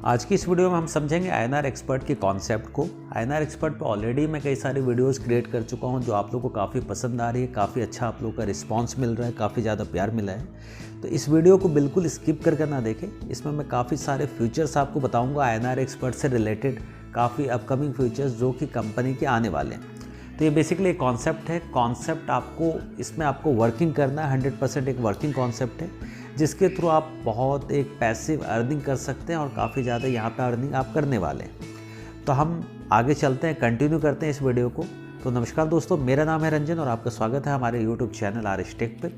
आज की इस वीडियो में हम समझेंगे INR एक्सपर्ट के कॉन्सेप्ट को। INR एक्सपर्ट पे ऑलरेडी मैं कई सारी वीडियोस क्रिएट कर चुका हूं जो आप लोगों को काफ़ी पसंद आ रही है, काफ़ी अच्छा आप लोगों का रिस्पांस मिल रहा है, काफ़ी ज़्यादा प्यार मिला है। तो इस वीडियो को बिल्कुल स्किप कर ना देखें। इसमें मैं काफ़ी सारे फीचर्स आपको बताऊँगा INR एक्सपर्ट से रिलेटेड, काफ़ी अपकमिंग फीचर्स जो कि कंपनी के आने वाले हैं। तो ये बेसिकली एक कॉन्सेप्ट है। कॉन्सेप्ट आपको इसमें आपको वर्किंग करना है, 100% एक वर्किंग कॉन्सेप्ट है जिसके थ्रू आप बहुत एक पैसिव अर्निंग कर सकते हैं और काफ़ी ज़्यादा यहाँ पे अर्निंग आप करने वाले हैं। तो हम आगे चलते हैं, कंटिन्यू करते हैं इस वीडियो को। तो नमस्कार दोस्तों, मेरा नाम है रंजन और आपका स्वागत है हमारे यूट्यूब चैनल RS टेक पे।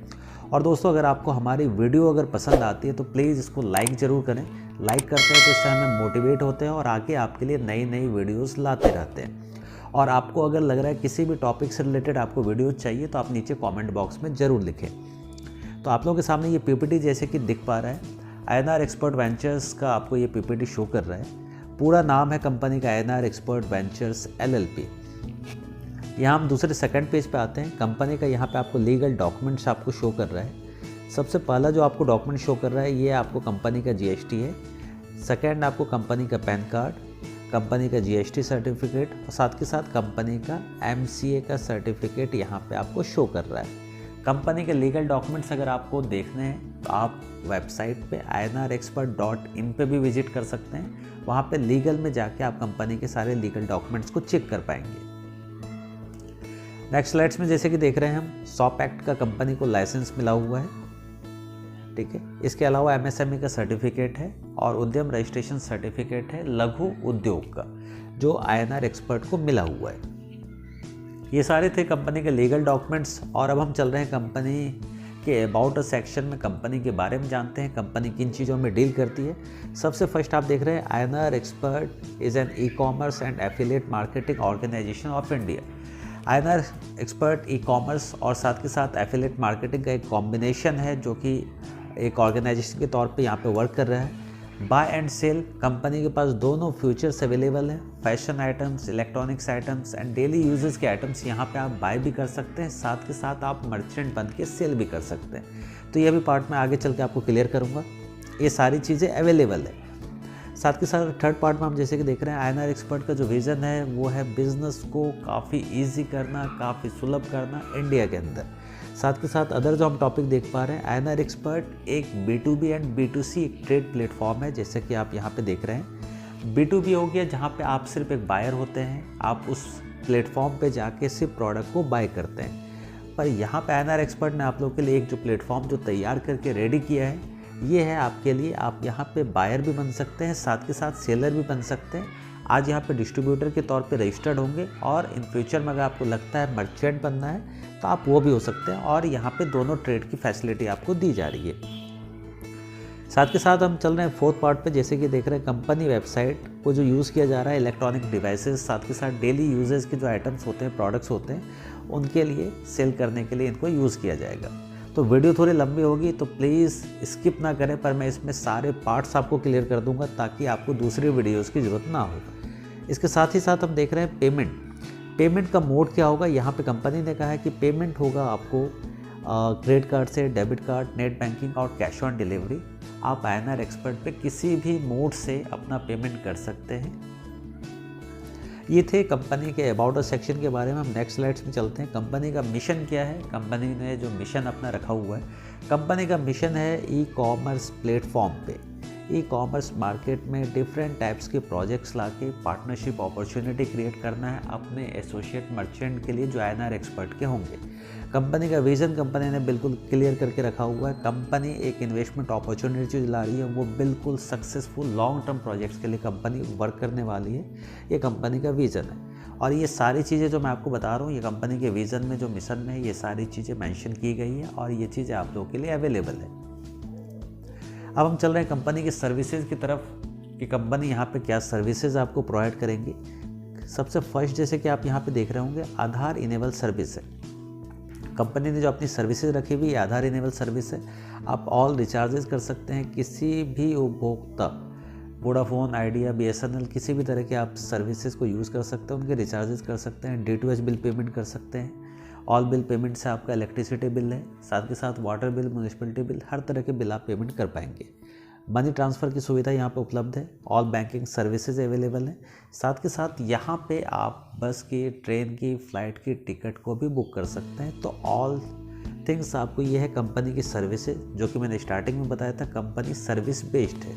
और दोस्तों, अगर आपको हमारी वीडियो अगर पसंद आती है तो प्लीज़ इसको लाइक ज़रूर करें। लाइक करते हैं तो इससे हमें मोटिवेट होते हैं और आगे आपके लिए नई नई वीडियोज़ लाते रहते हैं। और आपको अगर लग रहा है किसी भी टॉपिक से रिलेटेड आपको वीडियो चाहिए तो आप नीचे कमेंट बॉक्स में ज़रूर लिखें। तो आप लोगों के सामने ये PPT जैसे कि दिख पा रहा है, INR एक्सपर्ट वेंचर्स का आपको ये PPT शो कर रहा है। पूरा नाम है कंपनी का INR एक्सपर्ट वेंचर्स LLP। यहाँ हम दूसरे सेकंड पेज पे आते हैं। कंपनी का यहाँ पे आपको लीगल डॉक्यूमेंट्स आपको शो कर रहा है। सबसे पहला जो आपको डॉक्यूमेंट शो कर रहा है ये आपको कंपनी का GST है। सेकेंड आपको कंपनी का पैन कार्ड, कंपनी का GST सर्टिफिकेट और साथ के साथ कंपनी का MCA का सर्टिफिकेट यहाँ पे आपको शो कर रहा है। कंपनी के लीगल डॉक्यूमेंट्स अगर आपको देखने हैं तो आप वेबसाइट पे inrexpert.in पे भी विजिट कर सकते हैं। वहाँ पे लीगल में जाके आप कंपनी के सारे लीगल डॉक्यूमेंट्स को चेक कर पाएंगे। नेक्स्ट स्लाइड्स में जैसे कि देख रहे हैं हम, SOP एक्ट का कंपनी को लाइसेंस मिला हुआ है, ठीक है। इसके अलावा MSME का सर्टिफिकेट है और उद्यम रजिस्ट्रेशन सर्टिफिकेट है लघु उद्योग का, जो INR एक्सपर्ट को मिला हुआ है। ये सारे थे कंपनी के लीगल डॉक्यूमेंट्स। और अब हम चल रहे हैं कंपनी के अबाउट अ सेक्शन में, कंपनी के बारे में जानते हैं, कंपनी किन चीज़ों में डील करती है। सबसे फर्स्ट आप देख रहे हैं INR expert is an e-commerce and affiliate marketing organisation of India. INR expert e-commerce और साथ के साथ एफिलिएट मार्केटिंग का एक कॉम्बिनेशन है जो कि एक ऑर्गेनाइजेशन के तौर पे यहाँ पे वर्क कर रहा है। बाय एंड सेल, कंपनी के पास दोनों फ्यूचर्स अवेलेबल हैं। Fashion items, electronics items and daily uses के आइटम्स यहाँ पे आप बाय भी कर सकते हैं, साथ के साथ आप मर्चेंट बन के सेल भी कर सकते हैं। तो ये भी पार्ट मैं आगे चल के आपको क्लियर करूँगा। ये सारी चीज़ें अवेलेबल है। साथ के साथ थर्ड पार्ट में हम जैसे कि देख रहे हैं INR एक्सपर्ट का जो विज़न है वो है बिज़नेस को काफ़ी ईजी करना, काफ़ी सुलभ करना इंडिया के अंदर। साथ के साथ अदर जो हम टॉपिक देख पा रहे हैं, INR एक्सपर्ट एक B2B एंड B2C एक ट्रेड प्लेटफॉर्म है, जैसे कि आप यहाँ पे देख रहे हैं। B2B हो गया जहाँ पे आप सिर्फ एक बायर होते हैं, आप उस प्लेटफॉर्म पे जाके सिर्फ प्रोडक्ट को बाय करते हैं। पर यहाँ पे INR एक्सपर्ट ने आप लोगों के लिए एक जो प्लेटफॉर्म जो तैयार करके रेडी किया है, ये है आपके लिए। आप यहाँ पे बायर भी बन सकते हैं, साथ के साथ सेलर भी बन सकते हैं। आज यहाँ पे डिस्ट्रीब्यूटर के तौर पे रजिस्टर्ड होंगे और इन फ्यूचर में अगर आपको लगता है मर्चेंट बनना है तो आप वो भी हो सकते हैं। और यहाँ पे दोनों ट्रेड की फैसिलिटी आपको दी जा रही है। साथ के साथ हम चल रहे हैं फोर्थ पार्ट पे, जैसे कि देख रहे हैं कंपनी वेबसाइट को जो यूज़ किया जा रहा है इलेक्ट्रॉनिक डिवाइसेस, साथ के साथ डेली यूजेस के जो आइटम्स होते हैं, प्रोडक्ट्स होते हैं, उनके लिए सेल करने के लिए इनको यूज़ किया जाएगा। तो वीडियो थोड़ी लंबी होगी तो प्लीज़ स्किप ना करें, पर मैं इसमें सारे पार्ट्स आपको क्लियर कर दूंगा ताकि आपको दूसरी वीडियोस की ज़रूरत ना हो। इसके साथ ही साथ हम देख रहे हैं पेमेंट का मोड क्या होगा। यहाँ पे कंपनी ने कहा है कि पेमेंट होगा आपको क्रेडिट कार्ड से, डेबिट कार्ड, नेट बैंकिंग और कैश ऑन डिलीवरी। आप INR एक्सपर्ट पे किसी भी मोड से अपना पेमेंट कर सकते हैं। ये थे कंपनी के अबाउट अ सेक्शन के बारे में। हम नेक्स्ट स्लाइड्स में चलते हैं। कंपनी का मिशन क्या है, कंपनी ने जो मिशन अपना रखा हुआ है, कंपनी का मिशन है ई-कॉमर्स प्लेटफॉर्म पे ई-कॉमर्स मार्केट में डिफरेंट टाइप्स के प्रोजेक्ट्स लाके पार्टनरशिप अपॉर्चुनिटी क्रिएट करना है अपने एसोसिएट मर्चेंट के लिए जो INR एक्सपर्ट के होंगे। कंपनी का विज़न कंपनी ने बिल्कुल क्लियर करके रखा हुआ है। कंपनी एक इन्वेस्टमेंट अपॉर्चुनिटी ला रही है, वो बिल्कुल सक्सेसफुल लॉन्ग टर्म प्रोजेक्ट्स के लिए कंपनी वर्क करने वाली है। ये कंपनी का विज़न है और ये सारी चीज़ें जो मैं आपको बता रहा हूँ, ये कंपनी के विज़न में जो मिशन में ये सारी चीज़ें मेंशन की गई है और ये चीज़ें आप लोगों के लिए अवेलेबल है। अब हम चल रहे हैं कंपनी की सर्विसेज की तरफ कि कंपनी यहाँ पे क्या सर्विसेज आपको प्रोवाइड करेंगी। सबसे फर्स्ट जैसे कि आप यहाँ पे देख रहे होंगे, आधार इनेबल सर्विस है। कंपनी ने जो अपनी सर्विसेज रखी हुई है आधार इनेबल सर्विस है। आप ऑल रिचार्जेस कर सकते हैं, किसी भी उपभोक्ता, वोडाफोन, आइडिया, BSNL, किसी भी तरह के आप सर्विसेज को यूज़ कर सकते हैं, उनके रिचार्जेस कर सकते हैं, D2H बिल पेमेंट कर सकते हैं। ऑल बिल पेमेंट से आपका इलेक्ट्रिसिटी बिल है, साथ के साथ वाटर बिल, म्यूनिसिपलिटी बिल, हर तरह के बिल आप पेमेंट कर पाएंगे। मनी ट्रांसफ़र की सुविधा यहाँ पे उपलब्ध है। ऑल बैंकिंग सर्विसेज अवेलेबल है। साथ के साथ यहाँ पे आप बस की, ट्रेन की, फ़्लाइट की टिकट को भी बुक कर सकते हैं। तो ऑल थिंग्स आपको ये है कंपनी की सर्विसेज, जो कि मैंने स्टार्टिंग में बताया था, कंपनी सर्विस बेस्ड है।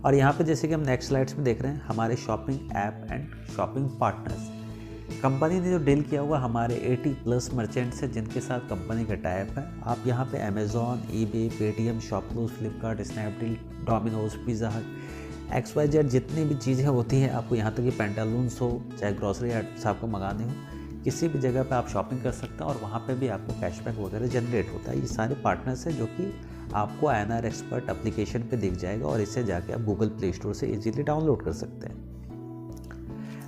और यहाँ पे जैसे कि हम नेक्स्ट स्लाइड्स में देख रहे हैं, हमारे shopping app and shopping partners, company ने जो डील किया हुआ हमारे 80+ मर्चेंट्स हैं जिनके साथ कंपनी का टाइप है। आप यहाँ पे Amazon, eBay, Paytm, ShopClues, Flipkart, Snapdeal, Domino's, pizza हट, XYZ जितनी भी चीज़ें होती हैं, आपको यहाँ तक कि पेंटालून्स हो, चाहे ग्रॉसरी आइटम्स आपको मंगाने हो, किसी भी जगह पे आप शॉपिंग कर सकते हैं और वहाँ पे भी आपको कैशबैक वगैरह जनरेट होता है। ये सारे पार्टनर्स हैं जो कि आपको INR एक्सपर्ट एप्लीकेशन पे दिख जाएगा और इसे जाके आप गूगल प्ले स्टोर से इजीली डाउनलोड कर सकते हैं।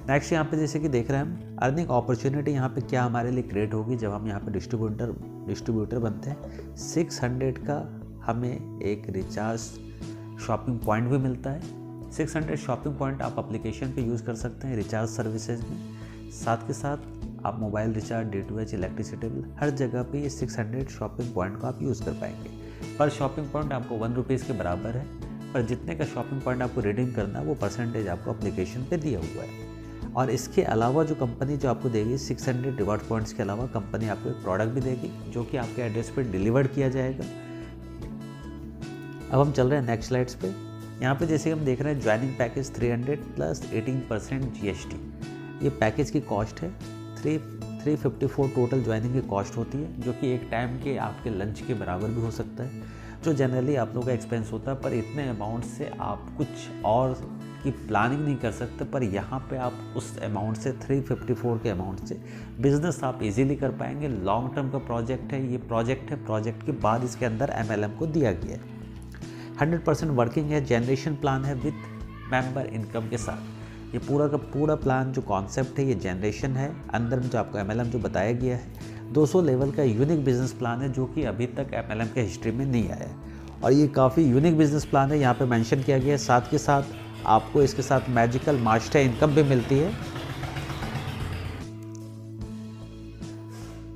नेक्स्ट यहाँ पे जैसे कि देख रहे हैं हम, अर्निंग अपॉर्चुनिटी यहाँ पे क्या हमारे लिए क्रिएट होगी जब हम यहाँ पे डिस्ट्रीब्यूटर बनते हैं। 600 का हमें एक रिचार्ज शॉपिंग पॉइंट भी मिलता है। 600 शॉपिंग पॉइंट आप एप्लीकेशन पे यूज़ कर सकते हैं रिचार्ज सर्विसेज में। साथ के साथ आप mobile recharge, D2H, electricity bill, हर जगह पे ये 600 शॉपिंग पॉइंट को आप यूज़ कर पाएंगे। पर शॉपिंग पॉइंट आपको 1 रुपीज़ के बराबर है, पर जितने का शॉपिंग पॉइंट आपको रिडीम करना है वो परसेंटेज आपको एप्लीकेशन पे दिया हुआ है। और इसके अलावा जो कंपनी जो आपको देगी 600 रिवार्ड पॉइंट्स के अलावा कंपनी आपको एक प्रोडक्ट भी देगी जो कि आपके एड्रेस पे डिलीवर्ड किया जाएगा। अब हम चल रहे हैं नेक्स्ट स्लाइड्स पे। यहाँ पे जैसे हम देख रहे हैं ज्वाइनिंग पैकेज 300 प्लस 18% GST, ये पैकेज की कॉस्ट है। 354 टोटल ज्वाइनिंग की कॉस्ट होती है, जो कि एक टाइम के आपके लंच के बराबर भी हो सकता है, जो जनरली आप लोगों का एक्सपेंस होता है। पर इतने अमाउंट से आप कुछ और की प्लानिंग नहीं कर सकते, पर यहाँ पे आप उस अमाउंट से 354 के अमाउंट से बिजनेस आप इजीली कर पाएंगे। लॉन्ग टर्म का प्रोजेक्ट है, ये प्रोजेक्ट के बाद इसके अंदर MLM को दिया गया है। 100% वर्किंग है, जनरेशन प्लान है विथ मेंबर इनकम के साथ। ये पूरा का पूरा प्लान जो कॉन्सेप्ट है ये जनरेशन है। अंदर जो आपको MLM जो बताया गया है 200 लेवल का यूनिक बिजनेस प्लान है, जो कि अभी तक MLM के हिस्ट्री में नहीं आया है और ये काफ़ी यूनिक बिजनेस प्लान है, यहाँ पे मेंशन किया गया है। साथ के साथ आपको इसके साथ मैजिकल मास्टर इनकम भी मिलती है।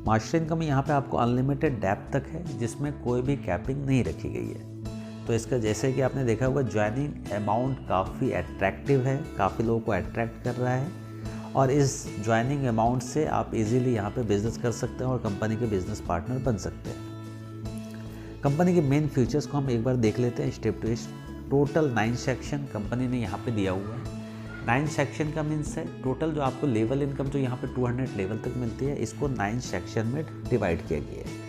मास्टर इनकम यहाँ पे आपको अनलिमिटेड डेप्थ तक है, जिसमें कोई भी कैपिंग नहीं रखी गई है। तो इसका जैसे कि आपने देखा होगा ज्वाइनिंग अमाउंट काफ़ी अट्रैक्टिव है, काफ़ी लोगों को अट्रैक्ट कर रहा है और इस ज्वाइनिंग अमाउंट से आप इजीली यहाँ पे बिजनेस कर सकते हैं और कंपनी के बिजनेस पार्टनर बन सकते हैं। कंपनी के मेन फीचर्स को हम एक बार देख लेते हैं step to step. Total 9 section company ने यहाँ पे दिया हुआ है। 9 सेक्शन का मीन्स है टोटल जो आपको लेवल इनकम जो यहाँ पे 200 लेवल तक मिलती है, इसको 9 सेक्शन में डिवाइड किया गया है।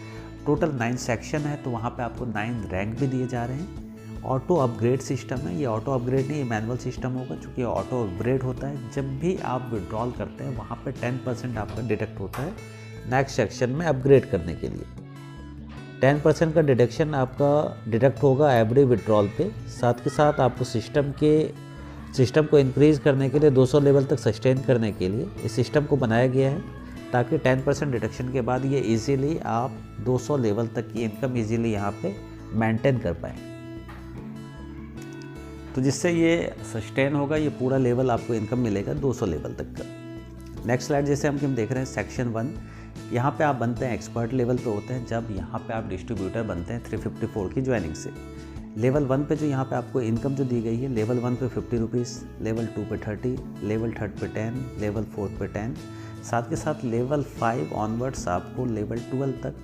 टोटल 9 सेक्शन है, तो वहाँ पे आपको 9 रैंक भी दिए जा रहे हैं। ऑटो अपग्रेड सिस्टम है, ये ऑटो अपग्रेड नहीं, ये मैनुअल सिस्टम होगा, चूँकि ऑटो अपग्रेड होता है। जब भी आप विड्रॉल करते हैं वहाँ पे 10% आपका डिडक्ट होता है नेक्स्ट सेक्शन में अपग्रेड करने के लिए। 10% का डिडक्शन आपका डिडक्ट होगा एवरी विड्रॉल पे। साथ के साथ आपको सिस्टम को इंक्रीज़ करने के लिए 200 लेवल तक सस्टेन करने के लिए इस सिस्टम को बनाया गया है, ताकि 10% डिडक्शन के बाद ये इजीली आप 200 लेवल तक की इनकम इजीली यहाँ पे मेंटेन कर पाएँ। तो जिससे ये सस्टेन होगा, ये पूरा लेवल आपको इनकम मिलेगा 200 लेवल तक का। नेक्स्ट स्लाइड जैसे हम देख रहे हैं सेक्शन 1, यहाँ पे आप बनते हैं एक्सपर्ट लेवल पे होते हैं जब यहाँ पे आप डिस्ट्रीब्यूटर बनते हैं 354 की ज्वाइनिंग से। लेवल 1 पे जो यहाँ पे आपको इनकम जो दी गई है, लेवल 1 पे 50 रुपीज़, लेवल 2 पे 30, लेवल 3 पे 10, लेवल 4 पे 10। साथ के साथ लेवल 5 ऑनवर्ड्स आपको लेवल 12 तक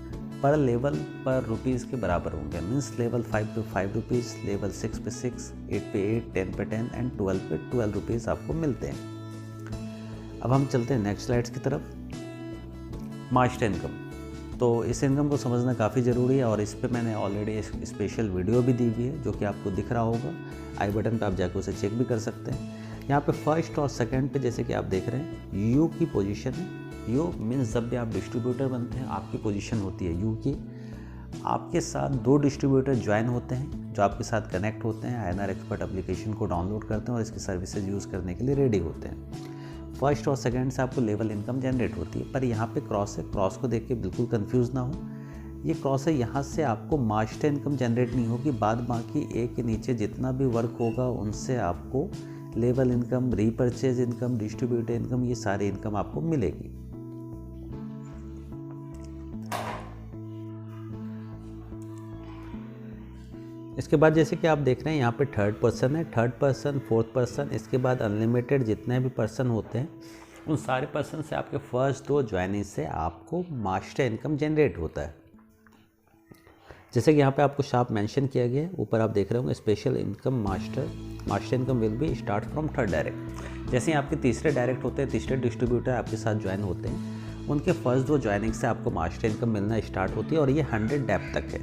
पर लेवल पर रुपीज़ के बराबर होंगे। मीन्स लेवल 5 पे 5 रुपीज़, लेवल 6 पे 6, 8 पे 8, 10 पे 10 एंड 12 पे 12 रुपीज़ आपको मिलते हैं। अब हम चलते हैं नेक्स्ट स्लाइड्स की तरफ। मास्टर इनकम, तो इस इनकम को समझना काफ़ी ज़रूरी है और इस पे मैंने ऑलरेडी एक स्पेशल वीडियो भी दी हुई है जो कि आपको दिख रहा होगा आई बटन पे, आप जाकर उसे चेक भी कर सकते हैं। यहाँ पे फर्स्ट और सेकंड पे जैसे कि आप देख रहे हैं यू की पोजीशन है। यू मीन्स जब भी आप डिस्ट्रीब्यूटर बनते हैं आपकी पोजीशन होती है यू की। आपके साथ 2 डिस्ट्रीब्यूटर ज्वाइन होते हैं जो आपके साथ कनेक्ट होते हैं, INR एक्सपर्ट एप्लीकेशन को डाउनलोड करते हैं और इसकी सर्विसेज यूज़ करने के लिए रेडी होते हैं। फर्स्ट और सेकंड से आपको लेवल इनकम जनरेट होती है, पर यहाँ पे क्रॉस है, क्रॉस को देख के बिल्कुल कंफ्यूज ना हो। ये क्रॉस है, यहाँ से आपको मास्टर इनकम जनरेट नहीं होगी, बाद बाकी एक के नीचे जितना भी वर्क होगा उनसे आपको level income, repurchase income, distributor income, ये सारी इनकम आपको मिलेगी। इसके बाद जैसे कि आप देख रहे हैं यहाँ पे थर्ड पर्सन है, थर्ड पर्सन, फोर्थ पर्सन, इसके बाद अनलिमिटेड जितने भी पर्सन होते हैं उन सारे पर्सन से आपके फर्स्ट 2 ज्वाइनिंग से आपको मास्टर इनकम जनरेट होता है। जैसे कि यहाँ पे आपको शार्प मेंशन किया गया है, ऊपर आप देख रहे होंगे special income master income will be start from third direct. जैसे ही आपके तीसरे डायरेक्ट होते हैं, तीसरे डिस्ट्रीब्यूटर आपके साथ ज्वाइन होते हैं, उनके फर्स्ट 2 ज्वाइनिंग से आपको मास्टर इनकम मिलना स्टार्ट होती है और ये 100 डेप्थ तक है।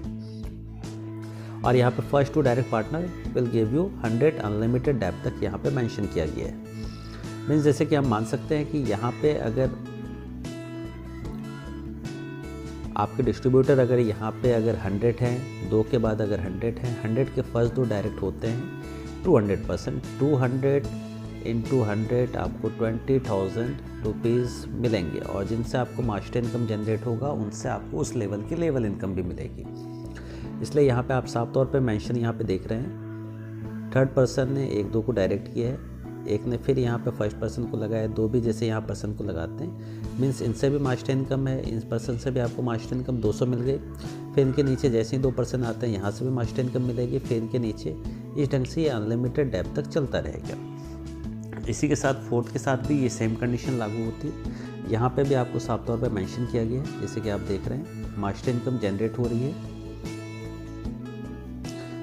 और यहाँ पे first 2 direct partner will give you 100 unlimited depth तक यहाँ पे मेंशन किया गया है। मीन्स जैसे कि हम मान सकते हैं कि यहाँ पे अगर आपके डिस्ट्रीब्यूटर अगर यहाँ पे अगर 100 हैं, 2 के बाद अगर 100 हैं, 100 के फर्स्ट 2 डायरेक्ट होते हैं 200%, 200 इंटू 100 आपको 20,000 रुपीज़ मिलेंगे और जिनसे आपको मास्टर इनकम जनरेट होगा उनसे आपको उस लेवल की लेवल इनकम भी मिलेगी। इसलिए यहाँ पे आप साफ तौर पे मेंशन यहाँ पे देख रहे हैं, थर्ड पर्सन ने 1-2 को डायरेक्ट किया है, एक ने फिर यहाँ पे फर्स्ट पर्सन को लगाया, 2 भी जैसे यहाँ पर्सन को लगाते हैं, मीन्स इनसे भी मास्टर इनकम है, इन पर्सन से भी आपको मास्टर इनकम 200 मिल गई। फिर इनके नीचे जैसे ही 2 पर्सन आते हैं यहाँ से भी मास्टर इनकम मिलेगी, फिर इनके नीचे इस ढंग से ये अनलिमिटेड डेप्थ तक चलता रहेगा। इसी के साथ फोर्थ के साथ भी ये सेम कंडीशन लागू होती है। यहाँ पे भी आपको साफ तौर पे मेंशन किया गया है, जैसे कि आप देख रहे हैं मास्टर इनकम जनरेट हो रही है।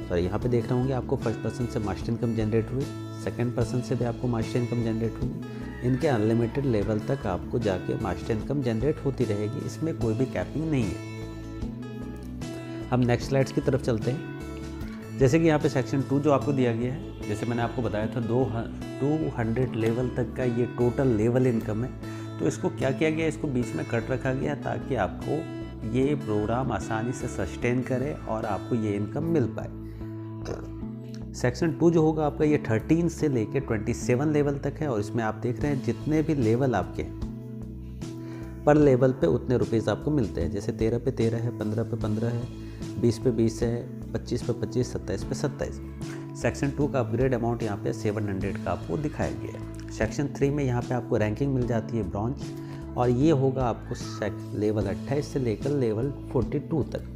और यहाँ पे देख रहे होंगे आपको फर्स्ट पर्सन से मास्टर इनकम जनरेट हुई, सेकंड पर्सन से भी आपको मास्टर इनकम जनरेट हुई। इनके अनलिमिटेड लेवल तक आपको जाके मास्टर इनकम जनरेट होती रहेगी, इसमें कोई भी कैपिंग नहीं है। हम नेक्स्ट स्लाइड्स की तरफ चलते हैं। जैसे कि यहाँ पे सेक्शन 2 जो आपको दिया गया है, जैसे मैंने आपको बताया था 200 लेवल तक का ये टोटल लेवल इनकम है, तो इसको क्या किया गया, इसको बीच में कट रखा गया ताकि आपको ये प्रोग्राम आसानी से सस्टेन करे और आपको ये इनकम मिल पाए। सेक्शन 2 जो होगा आपका ये 13 से लेके 27 लेवल तक है और इसमें आप देख रहे हैं जितने भी लेवल आपके पर लेवल पे उतने रुपीज़ आपको मिलते हैं। जैसे 13 पे 13 है, 15 पे 15 है, 20 पे 20 है, 25 पे 25, 27 पे 27। सेक्शन 2 का अपग्रेड अमाउंट यहाँ पे 700 का आपको दिखाया गया है। सेक्शन 3 में यहाँ पे आपको रैंकिंग मिल जाती है ब्रॉन्ज, और ये होगा आपको लेवल 28 से लेकर लेवल 42 तक।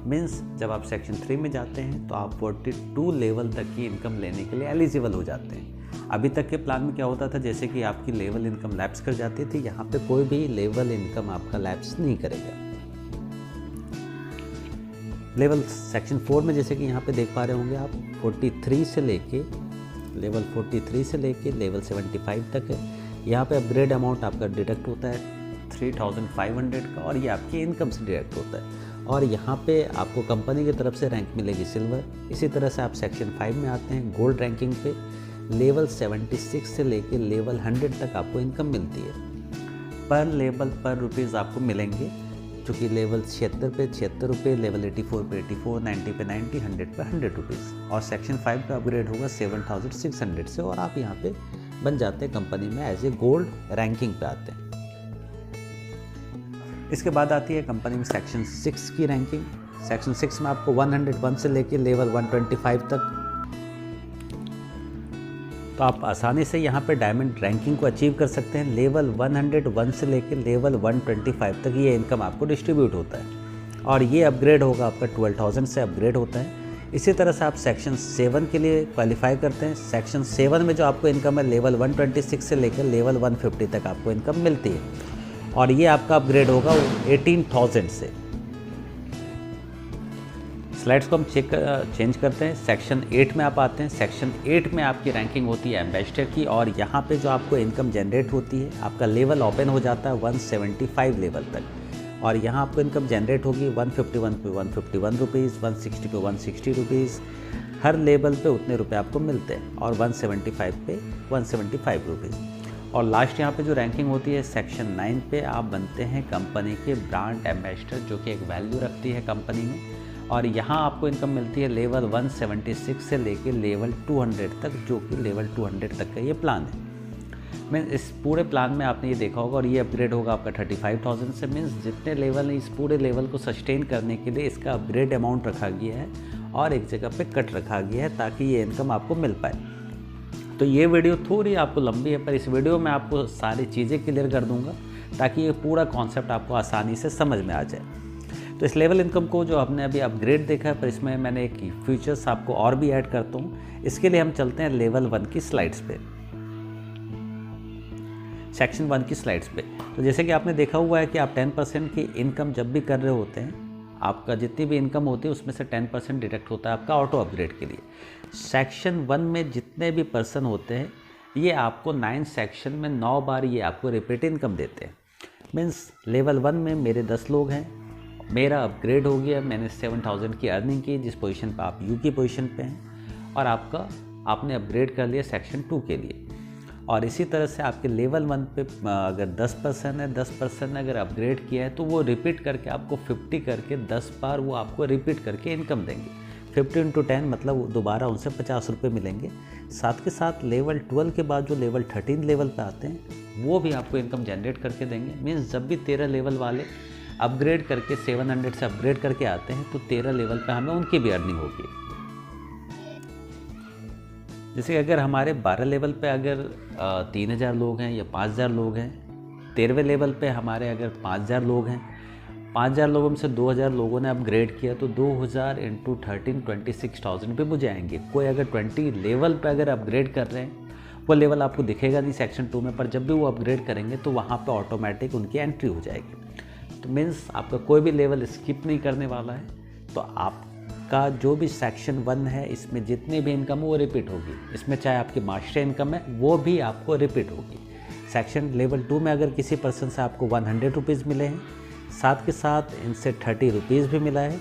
मीन्स जब आप सेक्शन 3 में जाते हैं तो आप 42 लेवल तक की इनकम लेने के लिए एलिजिबल हो जाते हैं। अभी तक के प्लान में क्या होता था, जैसे कि आपकी लेवल इनकम लैप्स कर जाती थी, यहाँ पे कोई भी लेवल इनकम आपका लैप्स नहीं करेगा। लेवल सेक्शन 4 में जैसे कि यहाँ पे देख पा रहे होंगे आप 43 से लेके लेवल 43 से लेके लेवल 75 तक है। यहाँ पे अपग्रेड अमाउंट आपका डिडक्ट होता है 3500 का और ये आपकी इनकम से डिडक्ट होता है। और यहाँ पे आपको कंपनी की तरफ से रैंक मिलेगी सिल्वर। इसी तरह से आप सेक्शन 5 में आते हैं गोल्ड रैंकिंग पे, लेवल 76 से लेके लेवल 100 तक आपको इनकम मिलती है। पर लेवल पर रुपीज़ आपको मिलेंगे, चूँकि लेवल 76 पे 76 रुपये, लेवल 84 पे 84, 90 पे 90, 100 पे 100 रुपीज़। और सेक्शन 5 का अपग्रेड होगा 7600 से और आप यहाँ पे बन जाते हैं कंपनी में एज ए गोल्ड रैंकिंग पे आते हैं। इसके बाद आती है कंपनी में सेक्शन 6 की रैंकिंग। सेक्शन 6 में आपको 101 से लेके लेवल 125 तक, तो आप आसानी से यहाँ पे डायमंड रैंकिंग को अचीव कर सकते हैं। लेवल 101 से लेके लेवल 125 तक ये इनकम आपको डिस्ट्रीब्यूट होता है और ये अपग्रेड होगा आपका 12,000 से अपग्रेड होता है। इसी तरह से आप सेक्शन 7 के लिए क्वालिफाई करते हैं। सेक्शन 7 में जो आपको इनकम है लेवल 126 से लेकर लेवल 150 तक आपको इनकम मिलती है और ये आपका अपग्रेड होगा 18,000 से। स्लाइड्स को हम चेंज करते हैं। सेक्शन 8 में आप आते हैं। सेक्शन 8 में आपकी रैंकिंग होती है एम्बेसडर की और यहाँ पे जो आपको इनकम जनरेट होती है, आपका लेवल ओपन हो जाता है 175 लेवल तक और यहाँ आपको इनकम जनरेट होगी 151 पे 151 रुपीज़, 160 पे 160 रुपीज़। हर लेवल पे उतने रुपए आपको मिलते हैं और 175 पे 175 रुपीज़। और लास्ट यहाँ पे जो रैंकिंग होती है सेक्शन 9 पे आप बनते हैं कंपनी के ब्रांड एम्बेसडर, जो कि एक वैल्यू रखती है कंपनी में और यहाँ आपको इनकम मिलती है लेवल 176 से लेके लेवल 200 तक, जो कि लेवल 200 तक का ये प्लान है। मैं इस पूरे प्लान में आपने ये देखा होगा और ये अपग्रेड होगा आपका 35,000 से। मीन्स जितने लेवल हैं इस पूरे लेवल को सस्टेन करने के लिए इसका अपग्रेड अमाउंट रखा गया है और एक जगह पे कट रखा गया है ताकि ये इनकम आपको मिल पाए। तो ये वीडियो थोड़ी आपको लंबी है, पर इस वीडियो में आपको सारी चीज़ें क्लियर कर दूंगा ताकि ये पूरा कॉन्सेप्ट आपको आसानी से समझ में आ जाए। तो इस लेवल इनकम को जो हमने अभी अपग्रेड देखा है, पर इसमें मैंने एक फीचर्स आपको और भी ऐड करता हूँ। इसके लिए हम चलते हैं लेवल 1 की स्लाइड्स पे, सेक्शन 1 की स्लाइड्स पे। तो जैसे कि आपने देखा हुआ है कि आप 10% की इनकम जब भी कर रहे होते हैं, आपका जितनी भी इनकम होती है उसमें से 10% डिडक्ट होता है आपका ऑटो अपग्रेड के लिए। सेक्शन 1 में जितने भी पर्सन होते हैं, ये आपको 9 सेक्शन में 9 बार ये आपको रिपीट इनकम देते हैं। मीन्स लेवल 1 में मेरे 10 लोग हैं, मेरा अपग्रेड हो गया, मैंने 7000 की अर्निंग की, जिस पोजीशन पे आप यू की पोजीशन पे हैं, और आपने अपग्रेड कर लिया सेक्शन 2 के लिए। और इसी तरह से आपके लेवल 1 पे अगर 10% है, 10% ने अगर अपग्रेड किया है तो वो रिपीट करके आपको 50 करके 10 बार वो आपको रिपीट करके इनकम देंगे। 50 × 10 मतलब दोबारा उनसे 50 रुपये मिलेंगे। साथ के साथ लेवल 12 के बाद जो लेवल 13 लेवल पे आते हैं वो भी आपको इनकम जनरेट करके देंगे। मीन्स जब भी 13 लेवल वाले अपग्रेड करके 700 से अपग्रेड करके आते हैं तो 13 लेवल पे हमें उनकी भी अर्निंग होगी। जैसे अगर हमारे 12 लेवल पे अगर 3000 लोग हैं या 5000 लोग हैं, 13वें लेवल पे हमारे अगर 5000 लोग हैं, 5000 लोगों में से 2000 लोगों ने अपग्रेड किया तो 2000 × 13 26,000 पे मुझे आएंगे। कोई अगर 20 लेवल पे अगर अपग्रेड कर रहे हैं, वो लेवल आपको दिखेगा नहीं सेक्शन 2 में, पर जब भी वो अपग्रेड करेंगे तो वहाँ पे ऑटोमेटिक उनकी एंट्री हो जाएगी। तो मीन्स आपका कोई भी लेवल स्किप नहीं करने वाला है। तो आपका जो भी सेक्शन 1 है, इसमें जितनी भी इनकम है वो रिपीट होगी। इसमें चाहे आपकी मास्टर इनकम है वो भी आपको रिपीट होगी। सेक्शन लेवल 2 में अगर किसी पर्सन से आपको 100 रुपीज़ मिले हैं, साथ के साथ इनसे 30 रुपीज़ भी मिला है,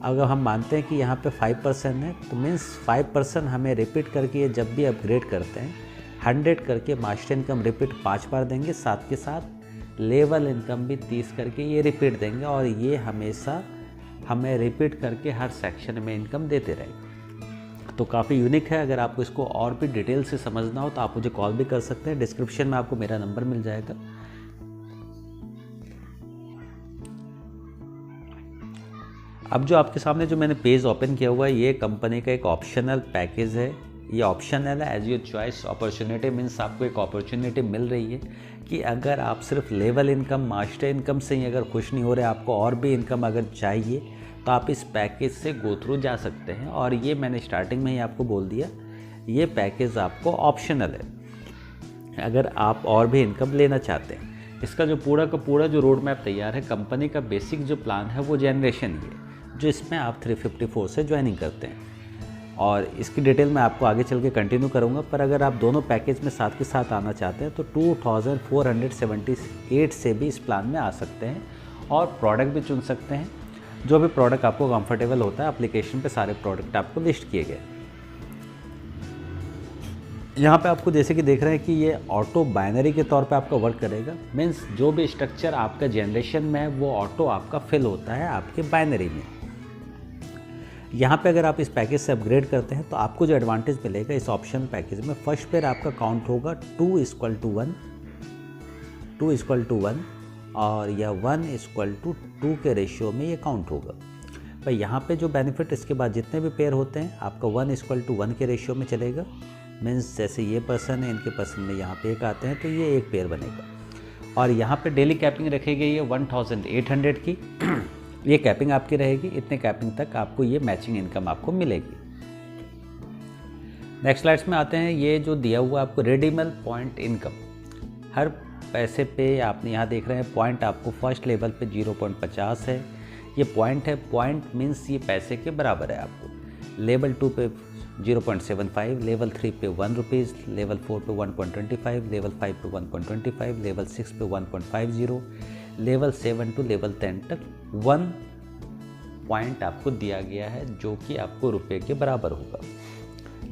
अगर हम मानते हैं कि यहाँ पे 5% है तो मीन्स 5% हमें रिपीट करके ये जब भी अपग्रेड करते हैं 100 करके मास्टर इनकम रिपीट 5 बार देंगे, साथ के साथ लेवल इनकम भी 30 करके ये रिपीट देंगे, और ये हमेशा हमें रिपीट करके हर सेक्शन में इनकम देते रहेंगे। तो काफ़ी यूनिक है। अगर आपको इसको और भी डिटेल से समझना हो तो आप मुझे कॉल भी कर सकते हैं। डिस्क्रिप्शन में आपको मेरा नंबर मिल जाएगा। अब जो आपके सामने जो मैंने पेज ओपन किया हुआ है, ये कंपनी का एक ऑप्शनल पैकेज है। ये ऑप्शनल है, as your choice opportunity. Means आपको एक अपॉर्चुनिटी मिल रही है कि अगर आप सिर्फ लेवल इनकम, मास्टर इनकम से ही अगर खुश नहीं हो रहे, आपको और भी इनकम अगर चाहिए तो आप इस पैकेज से गो थ्रू जा सकते हैं। और ये मैंने स्टार्टिंग में ही आपको बोल दिया, ये पैकेज आपको ऑप्शनल है अगर आप और भी इनकम लेना चाहते हैं। इसका जो पूरा का पूरा जो रोड मैप तैयार है, कंपनी का बेसिक जो प्लान है वो जनरेशन ही है, जो इसमें आप 354 से ज्वाइनिंग करते हैं। और इसकी डिटेल मैं आपको आगे चल के कंटिन्यू करूँगा। पर अगर आप दोनों पैकेज में साथ के साथ आना चाहते हैं तो 2478 से भी इस प्लान में आ सकते हैं और प्रोडक्ट भी चुन सकते हैं। जो भी प्रोडक्ट आपको कंफर्टेबल होता है, एप्लीकेशन पे सारे प्रोडक्ट आपको लिस्ट किए गए। यहाँ पे आपको जैसे कि देख रहे हैं कि ये ऑटो बाइनरी के तौर पे आपका वर्क करेगा। मीन्स जो भी स्ट्रक्चर आपका जनरेशन में है वो ऑटो आपका फिल होता है आपके बाइनरी में। यहाँ पे अगर आप इस पैकेज से अपग्रेड करते हैं तो आपको जो एडवांटेज मिलेगा इस ऑप्शन पैकेज में, फर्स्ट पेयर आपका काउंट होगा 2:1 और यह 1:2 के रेशियो में ये काउंट होगा। पर यहाँ पे जो बेनिफिट, इसके बाद जितने भी पेयर होते हैं आपका 1:1 के रेशियो में चलेगा। मीन्स जैसे ये पर्सन है, इनके पर्सन में यहाँ पे एक आते हैं तो ये एक पेयर बनेगा। और यहाँ पे डेली कैपिंग रखी गई है 1800 की। ये कैपिंग आपकी रहेगी, इतने कैपिंग तक आपको ये मैचिंग इनकम आपको मिलेगी। नेक्स्ट स्लाइड्स में आते हैं। ये जो दिया हुआ आपको रेडीमेल पॉइंट इनकम, हर पैसे पे आपने यहाँ देख रहे हैं पॉइंट आपको फर्स्ट लेवल पे 0.50 है। ये पॉइंट है, पॉइंट मीन्स ये पैसे के बराबर है आपको। लेवल 2 पे 0.75, लेवल 3 पे 1 रुपीज़, लेवल 4 पे 1.25, लेवल 5 पे 1.25, लेवल 6 पे 1.50, लेवल 7 टू लेवल 10 तक 1 पॉइंट आपको दिया गया है, जो कि आपको रुपए के बराबर होगा।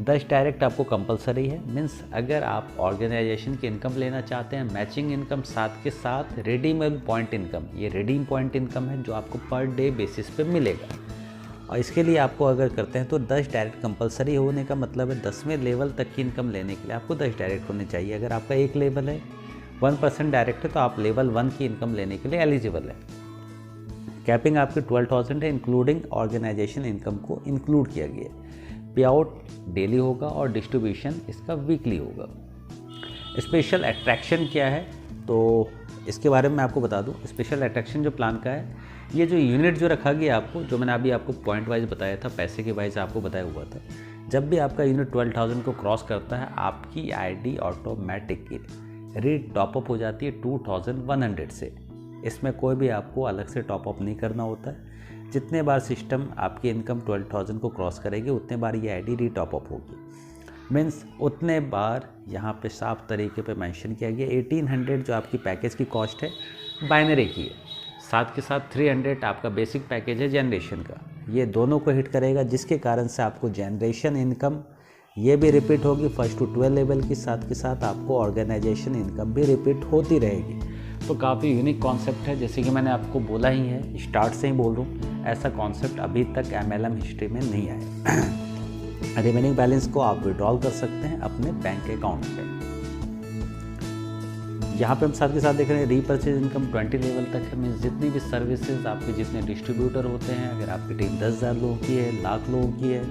10 डायरेक्ट आपको कंपलसरी है। मीन्स अगर आप ऑर्गेनाइजेशन की इनकम लेना चाहते हैं, मैचिंग इनकम, साथ के साथ रिडीमेबल पॉइंट इनकम, ये रिडीम पॉइंट इनकम है जो आपको पर डे बेसिस पे मिलेगा। और इसके लिए आपको अगर करते हैं तो 10 डायरेक्ट कंपलसरी होने का मतलब है 10वें लेवल तक की इनकम लेने के लिए आपको 10 डायरेक्ट होने चाहिए। अगर आपका एक लेवल है 1% डायरेक्ट है तो आप लेवल 1 की इनकम लेने के लिए एलिजिबल है। कैपिंग आपकी 12,000 है, इंक्लूडिंग ऑर्गेनाइजेशन इनकम को इंक्लूड किया गया है। पे आउट डेली होगा और डिस्ट्रीब्यूशन इसका वीकली होगा। स्पेशल अट्रैक्शन क्या है तो इसके बारे में मैं आपको बता दूं। स्पेशल अट्रैक्शन जो प्लान का है, ये जो यूनिट जो रखा गया आपको, जो मैंने अभी आपको पॉइंट वाइज बताया था, पैसे के वाइज आपको बताया हुआ था, जब भी आपका यूनिट 12,000 को क्रॉस करता है आपकी आईडी ऑटोमेटिकली री-टॉपअप हो जाती है 2,100 से। इसमें कोई भी आपको अलग से टॉपअप नहीं करना होता है। जितने बार सिस्टम आपकी इनकम 12,000 को क्रॉस करेगी उतने बार ये आईडी री-टॉपअप होगी। मीन्स उतने बार यहाँ पे साफ तरीके पे मेंशन किया गया। 1800 जो आपकी पैकेज की कॉस्ट है बाइनरी की है, साथ के साथ 300 आपका बेसिक पैकेज है जनरेशन का। ये दोनों को हिट करेगा, जिसके कारण से आपको जनरेशन इनकम ये भी रिपीट होगी फर्स्ट टू 12 लेवल की, साथ के साथ आपको ऑर्गेनाइजेशन इनकम भी रिपीट होती रहेगी। तो काफ़ी यूनिक कॉन्सेप्ट है, जैसे कि मैंने आपको बोला ही है, स्टार्ट से ही बोल रहा हूँ, ऐसा कॉन्सेप्ट अभी तक MLM हिस्ट्री में नहीं आया। रिमेनिंग बैलेंस को आप विड्रॉल कर सकते हैं अपने बैंक अकाउंट पे। यहाँ पे हम साथ के साथ देख रहे हैं रीपरचेज इनकम 20 लेवल तक है। मीन्स जितनी भी सर्विसेज आपके जितने डिस्ट्रीब्यूटर होते हैं, अगर आपकी टीम 10,000 लोगों की है, लाख लोगों की है,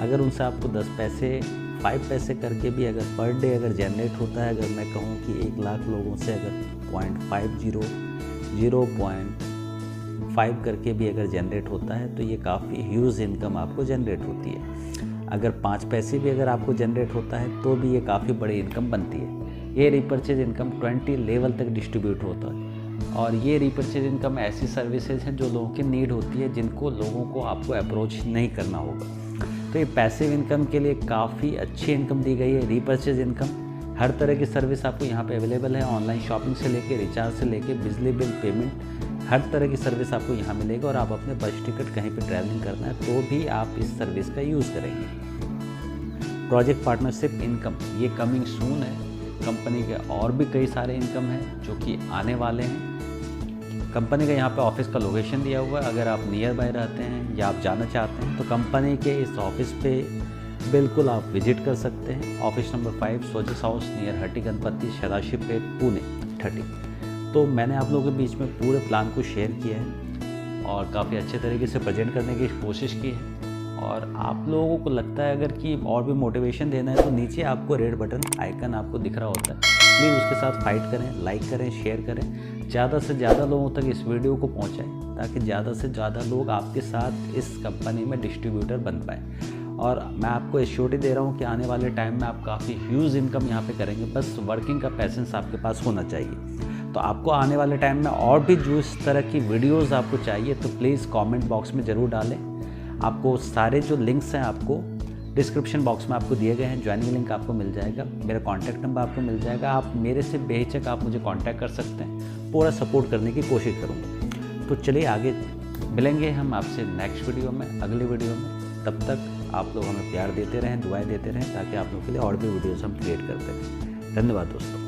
अगर उनसे आपको 10 पैसे 5 पैसे करके भी अगर पर डे अगर जनरेट होता है, अगर मैं कहूँ कि 1 लाख लोगों से अगर 0.5 करके भी अगर जनरेट होता है तो ये काफ़ी ह्यूज इनकम आपको जनरेट होती है। अगर 5 पैसे भी अगर आपको जनरेट होता है तो भी ये काफ़ी बड़ी इनकम बनती है। ये रीपरचेज इनकम 20 लेवल तक डिस्ट्रीब्यूट होता है, और ये रीपरचेज इनकम ऐसी सर्विसेज हैं जो लोगों की नीड होती है, जिनको लोगों को आपको अप्रोच नहीं करना होगा। तो ये पैसिव इनकम के लिए काफ़ी अच्छी इनकम दी गई है। रीपरचेज इनकम हर तरह की सर्विस आपको यहाँ पे अवेलेबल है, ऑनलाइन शॉपिंग से लेके रिचार्ज से लेके बिजली बिल पेमेंट, हर तरह की सर्विस आपको यहाँ मिलेगी। और आप अपने बस टिकट कहीं पे ट्रैवलिंग करना है तो भी आप इस सर्विस का यूज़ करेंगे। प्रोजेक्ट पार्टनरशिप इनकम ये कमिंग सून है। कंपनी के और भी कई सारे इनकम हैं जो कि आने वाले हैं। कंपनी का यहाँ पे ऑफिस का लोकेशन दिया हुआ है, अगर आप नियर बाय रहते हैं या आप जाना चाहते हैं तो कंपनी के इस ऑफिस पे बिल्कुल आप विजिट कर सकते हैं। ऑफिस नंबर 5 सोजिस हाउस नियर हट्टी गणपति सदाशिवपेट पुणे 30। तो मैंने आप लोगों के बीच में पूरे प्लान को शेयर किया है और काफ़ी अच्छे तरीके से प्रेजेंट करने की कोशिश की है। और आप लोगों को लगता है अगर कि और भी मोटिवेशन देना है तो नीचे आपको रेड बटन आइकन आपको दिख रहा होता है, प्लीज़ उसके साथ फाइट करें, लाइक करें, शेयर करें, ज़्यादा से ज़्यादा लोगों तक इस वीडियो को पहुंचाएं ताकि ज़्यादा से ज़्यादा लोग आपके साथ इस कंपनी में डिस्ट्रीब्यूटर बन पाएँ। और मैं आपको एश्योरिटी दे रहा हूँ कि आने वाले टाइम में आप काफ़ी ह्यूज इनकम यहाँ पे करेंगे, बस वर्किंग का पैसेंस आपके पास होना चाहिए। तो आपको आने वाले टाइम में और भी जो इस तरह की वीडियोज़ आपको चाहिए तो प्लीज़ कॉमेंट बॉक्स में ज़रूर डालें। आपको सारे जो लिंक्स हैं आपको डिस्क्रिप्शन बॉक्स में आपको दिए गए हैं, ज्वाइनिंग लिंक आपको मिल जाएगा, मेरा कॉन्टैक्ट नंबर आपको मिल जाएगा। आप मेरे से बेहिचक आप मुझे कॉन्टैक्ट कर सकते हैं, पूरा सपोर्ट करने की कोशिश करूँगा। तो चलिए आगे मिलेंगे हम आपसे नेक्स्ट वीडियो में, अगले वीडियो में। तब तक आप लोग हमें प्यार देते रहें, दुआएं देते रहें ताकि आप लोगों के लिए और भी वीडियोज़ हम क्रिएट करते रहें। धन्यवाद दोस्तों।